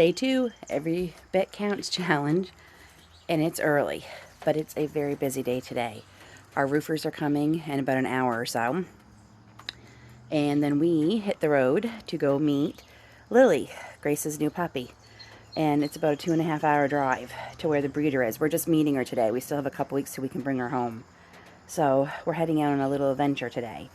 Day 2, every bit counts challenge, and it's early, but it's a very busy day today. Our roofers are coming in about an hour or so, and then we hit the road to go meet Lily, Grace's new puppy, and it's about a 2.5 hour drive to where the breeder is. We're just meeting her today. We still have a couple weeks till we can bring her home, so we're heading out on a little adventure today.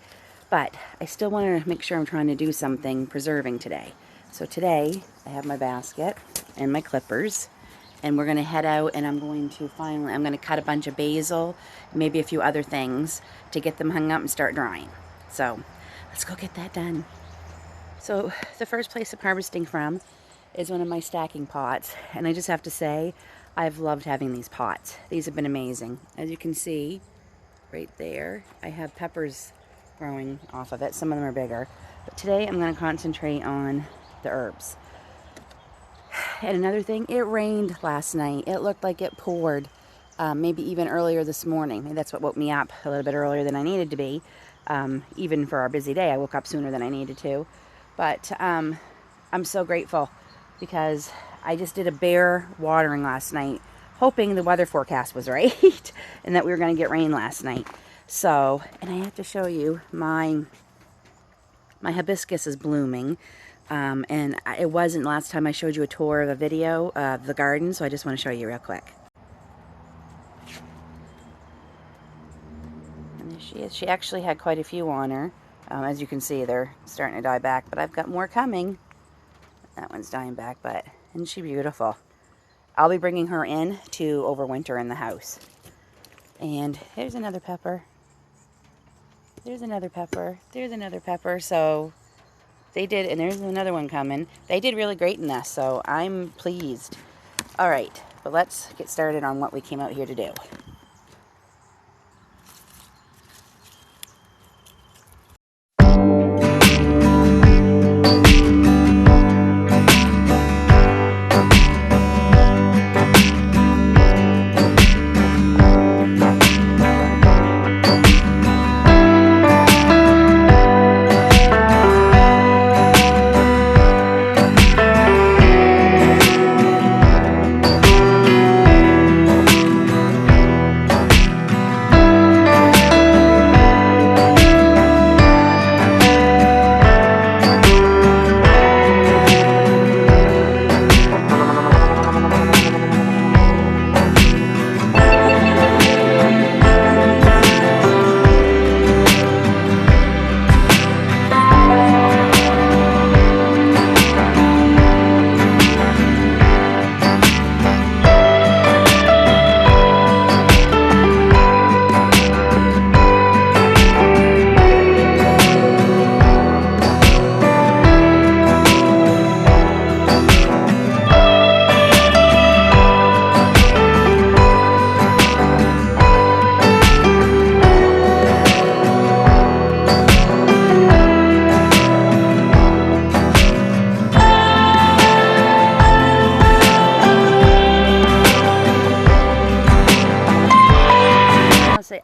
But I still want to make sure I'm trying to do something preserving today. So today, I have my basket and my clippers, and we're going to head out, and I'm going to cut a bunch of basil, maybe a few other things, to get them hung up and start drying. So, let's go get that done. So, the first place I'm harvesting from is one of my stacking pots, and I just have to say, I've loved having these pots. These have been amazing. As you can see, right there, I have peppers growing off of it. Some of them are bigger. But today, I'm going to concentrate on the herbs. And another thing, it rained last night. It looked like it poured, maybe even earlier this morning. Maybe that's what woke me up a little bit earlier than I needed to be. Even for our busy day, I woke up sooner than I needed to. But I'm so grateful because I just did a bare watering last night, hoping the weather forecast was right and that we were going to get rain last night. So, and I have to show you my hibiscus is blooming. And it wasn't last time I showed you a tour of a video of the garden, so I just want to show you real quick. And there she is. She actually had quite a few on her. As you can see, they're starting to die back, but I've got more coming. That one's dying back, but isn't she beautiful? I'll be bringing her in to overwinter in the house. And there's another pepper. There's another pepper. There's another pepper. So they did, and there's another one coming. They did really great in this, so I'm pleased. All right, but let's get started on what we came out here to do.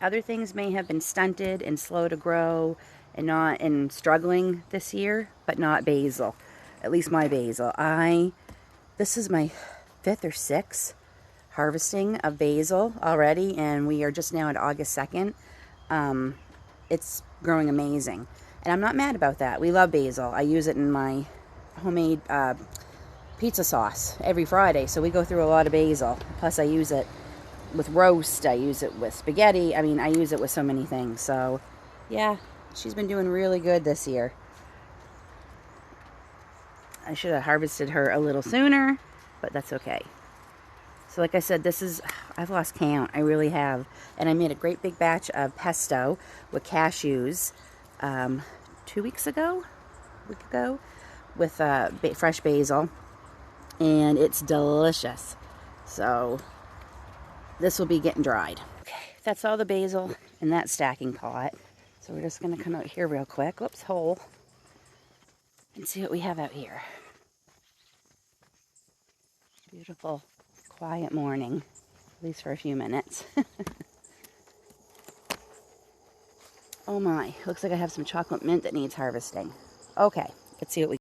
Other things may have been stunted and slow to grow and struggling this year, but not basil. At least my basil. This is my 5th or 6th harvesting of basil already, and we are just now at August 2nd. It's growing amazing, and I'm not mad about that. We love basil. I use it in my homemade pizza sauce every Friday, so we go through a lot of basil. Plus I use it with roast, I use it with spaghetti. I mean, I use it with so many things. So, yeah, she's been doing really good this year. I should have harvested her a little sooner, but that's okay. So, like I said, I've lost count. I really have. And I made a great big batch of pesto with cashews 2 weeks ago, with fresh basil. And it's delicious. So this will be getting dried. Okay, that's all the basil in that stacking pot. So we're just going to come out here real quick. Whoops, hole. And see what we have out here. Beautiful, quiet morning. At least for a few minutes. Oh my, looks like I have some chocolate mint that needs harvesting. Okay, let's see what we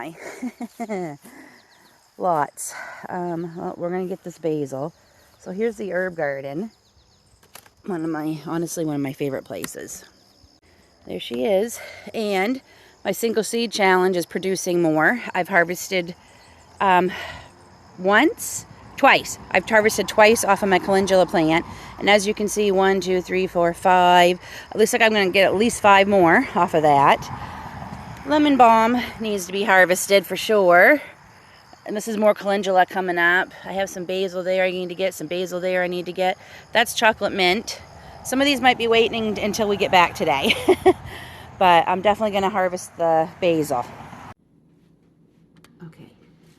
I? Lots. Well, we're going to get this basil. So here's the herb garden. Honestly, one of my favorite places. There she is. And my single seed challenge is producing more. I've harvested twice. I've harvested twice off of my calendula plant. And as you can see, 1, 2, 3, 4, 5. It looks like I'm going to get at least 5 more off of that. Lemon balm needs to be harvested for sure. And this is more calendula coming up. I have some basil there I need to get, some basil there I need to get. That's chocolate mint. Some of these might be waiting until we get back today. But I'm definitely going to harvest the basil. Okay,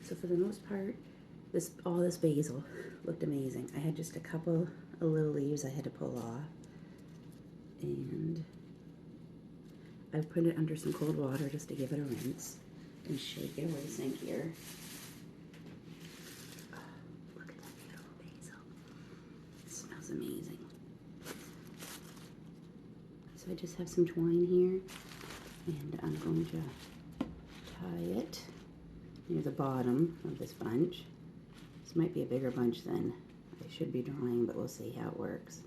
so for the most part, all this basil looked amazing. I had just a couple of little leaves I had to pull off. And I put it under some cold water just to give it a rinse. And shake it away, sink here. Look at that beautiful basil. It smells amazing. So I just have some twine here, and I'm going to tie it near the bottom of this bunch. This might be a bigger bunch than I should be drawing, but we'll see how it works.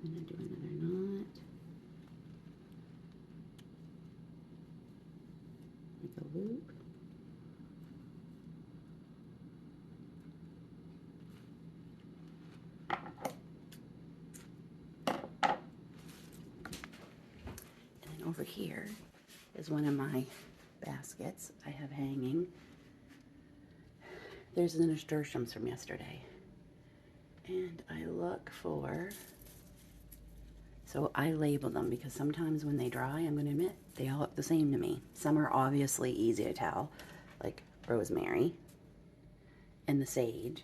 I'm going to do another knot. Make a loop. And then over here is one of my baskets I have hanging. There's the nasturtiums from yesterday. And I look for, so I label them because sometimes when they dry, I'm going to admit, they all look the same to me. Some are obviously easy to tell, like rosemary and the sage.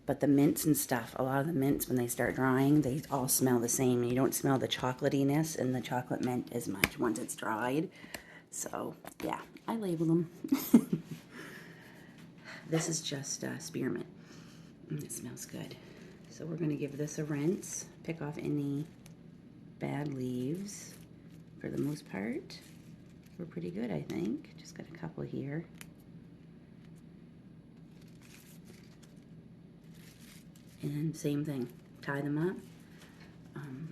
But the mints and stuff, a lot of the mints, when they start drying, they all smell the same. And you don't smell the chocolatiness and the chocolate mint as much once it's dried. So, yeah, I label them. This is just spearmint. And it smells good. So we're going to give this a rinse. Pick off any bad leaves. For the most part, we're pretty good, I think. Just got a couple here. And same thing, tie them up.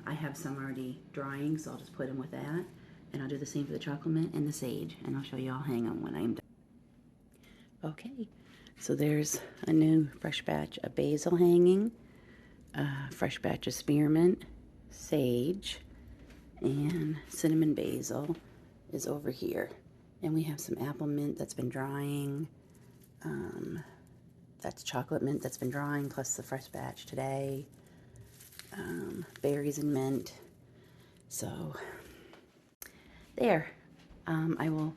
I have some already drying, so I'll just put them with that. And I'll do the same for the chocolate mint and the sage. And I'll show you all hang on when I'm done. Okay, so there's a new fresh batch of basil hanging. Fresh batch of spearmint, sage, and cinnamon basil is over here. And we have some apple mint that's been drying. That's chocolate mint that's been drying, plus the fresh batch today. Berries and mint. So, there. I will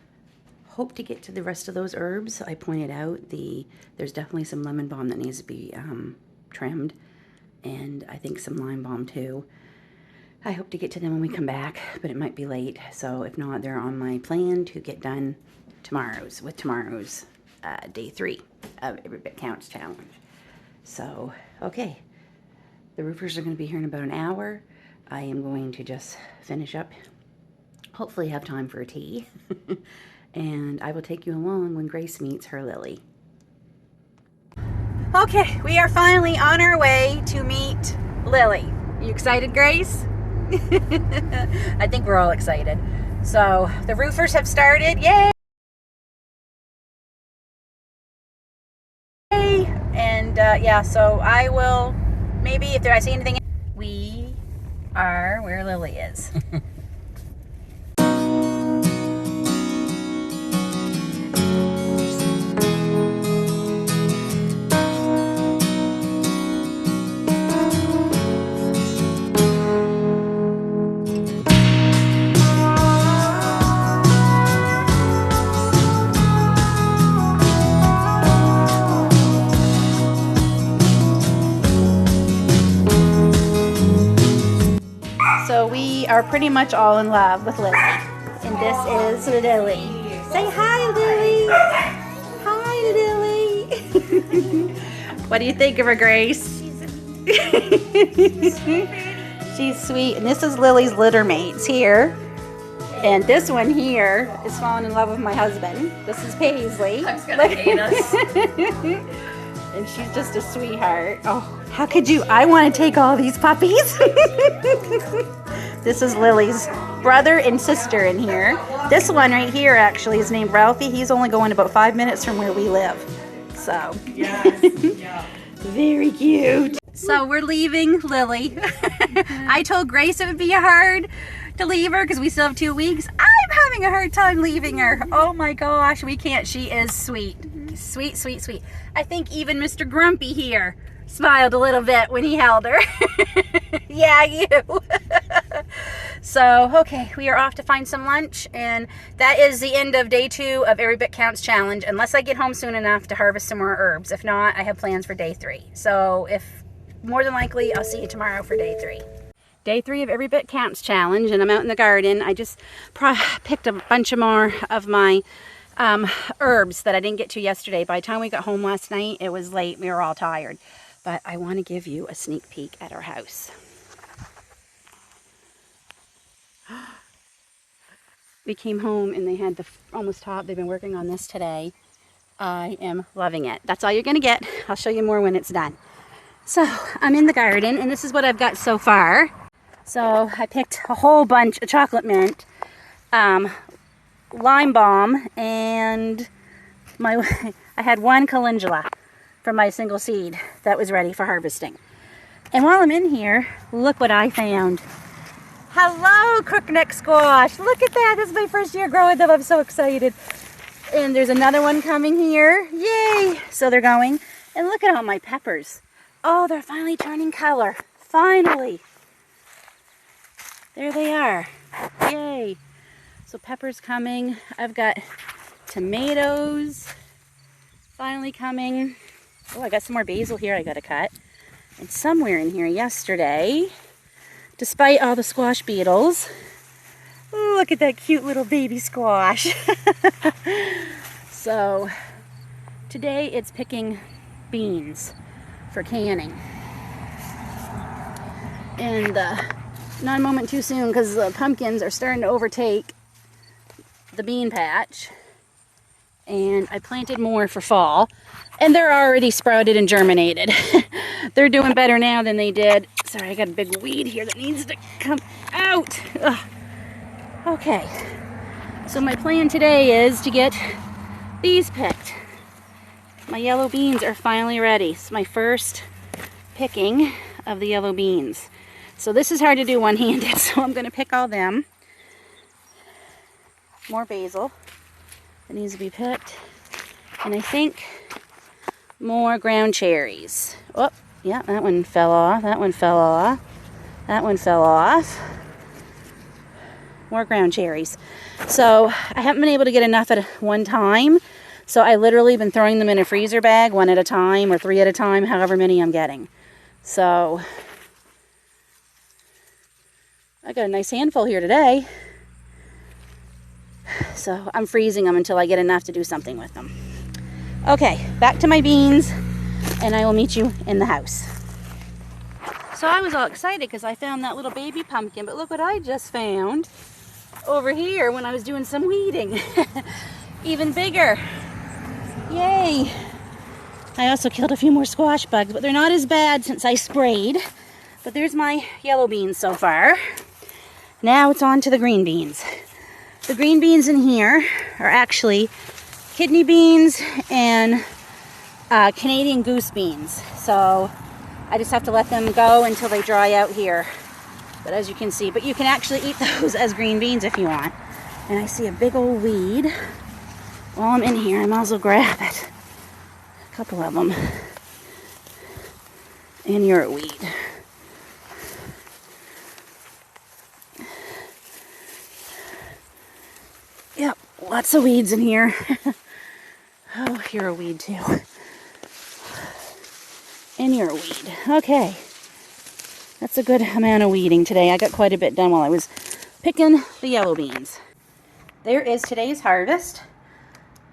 hope to get to the rest of those herbs. I pointed out there's definitely some lemon balm that needs to be trimmed. And I think some lime balm too. I hope to get to them when we come back, but it might be late. So if not, they're on my plan to get done tomorrow's day 3 of Every Bit Counts challenge. So, okay. The roofers are going to be here in about an hour. I am going to just finish up. Hopefully have time for a tea. And I will take you along when Grace meets her Lily. Okay, we are finally on our way to meet Lily. You excited, Grace? I think we're all excited. So, the roofers have started. Yay! And yeah, so I will, maybe if I see anything, we are where Lily is. So we are pretty much all in love with Lily. And this is Lily. Say hi, Lily. Hi, Lily. What do you think of her, Grace? She's sweet. And this is Lily's litter mates here. And this one here is falling in love with my husband. This is Paisley. Huck's gonna hate us. And she's just a sweetheart. Oh, how could you? I want to take all these puppies. This is Lily's brother and sister in here. This one right here actually is named Ralphie. He's only going about 5 minutes from where we live. So, Yes. Yeah. very cute. So we're leaving Lily. I told Grace it would be hard to leave her because we still have 2 weeks. I'm having a hard time leaving her. Oh my gosh, we can't. She is sweet. Sweet, sweet, sweet. I think even Mr. Grumpy here smiled a little bit when he held her. Yeah, you. So, okay, we are off to find some lunch, and that is the end of day 2 of Every Bit Counts Challenge, unless I get home soon enough to harvest some more herbs. If not, I have plans for day 3. So, if more than likely, I'll see you tomorrow for day 3. Day 3 of Every Bit Counts Challenge, and I'm out in the garden. I just picked a bunch of more of my herbs that I didn't get to yesterday. By the time we got home last night, it was late. We were all tired. But I want to give you a sneak peek at our house. We came home and they had the almost top. They've been working on this today. I am loving it. That's all you're going to get. I'll show you more when it's done. So I'm in the garden and this is what I've got so far. So I picked a whole bunch of chocolate mint, lime balm, and I had 1 calendula from my single seed that was ready for harvesting. And while I'm in here, look what I found. Hello, crookneck squash. Look at that. This is my first year growing them. I'm so excited. And there's another one coming here. Yay. So they're going. And look at all my peppers. Oh, they're finally turning color. Finally. There they are. Yay. So peppers coming. I've got tomatoes finally coming. Oh, I got some more basil here I got to cut. And somewhere in here yesterday, despite all the squash beetles, ooh, look at that cute little baby squash. So today it's picking beans for canning. And not a moment too soon because the pumpkins are starting to overtake the bean patch. And I planted more for fall. And they're already sprouted and germinated. They're doing better now than they did. Sorry, I got a big weed here that needs to come out. Ugh. Okay. So my plan today is to get these picked. My yellow beans are finally ready. It's my first picking of the yellow beans. So this is hard to do one-handed, so I'm going to pick all them. More basil that needs to be picked. And I think more ground cherries. Oh, yeah, that one fell off. That one fell off. That one fell off. More ground cherries. So I haven't been able to get enough at one time. So I literally been throwing them in a freezer bag 1 at a time or 3 at a time, however many I'm getting. So I got a nice handful here today. So I'm freezing them until I get enough to do something with them. Okay, back to my beans, and I will meet you in the house. So I was all excited because I found that little baby pumpkin, but look what I just found over here when I was doing some weeding. Even bigger. Yay. I also killed a few more squash bugs, but they're not as bad since I sprayed. But there's my yellow beans so far. Now it's on to the green beans. The green beans in here are actually kidney beans and Canadian goose beans. So I just have to let them go until they dry out here. But as you can see, but you can actually eat those as green beans if you want. And I see a big old weed. While I'm in here, I might as well grab it. A couple of them. And you're a weed. Yep, lots of weeds in here. Oh, you're a weed too. And you're a weed. Okay. That's a good amount of weeding today. I got quite a bit done while I was picking the yellow beans. There is today's harvest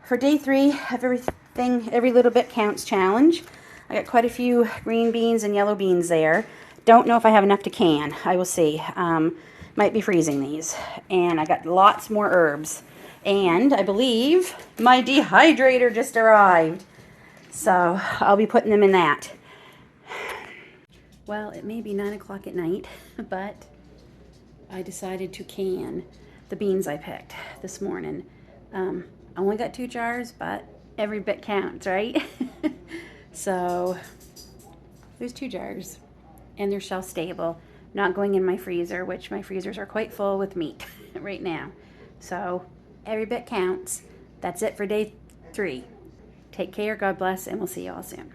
for day 3 of Every Little Bit Counts challenge. I got quite a few green beans and yellow beans there. don't know if I have enough to can. I will see. Might be freezing these. And I got lots more herbs. And I believe my dehydrator just arrived. So I'll be putting them in that. Well, it may be 9 o'clock at night, but I decided to can the beans I picked this morning. I only got 2 jars, but every bit counts, right? So there's 2 jars, and they're shelf stable, not going in my freezer, which my freezers are quite full with meat right now. So every bit counts. That's it for day 3. Take care, God bless, and we'll see you all soon.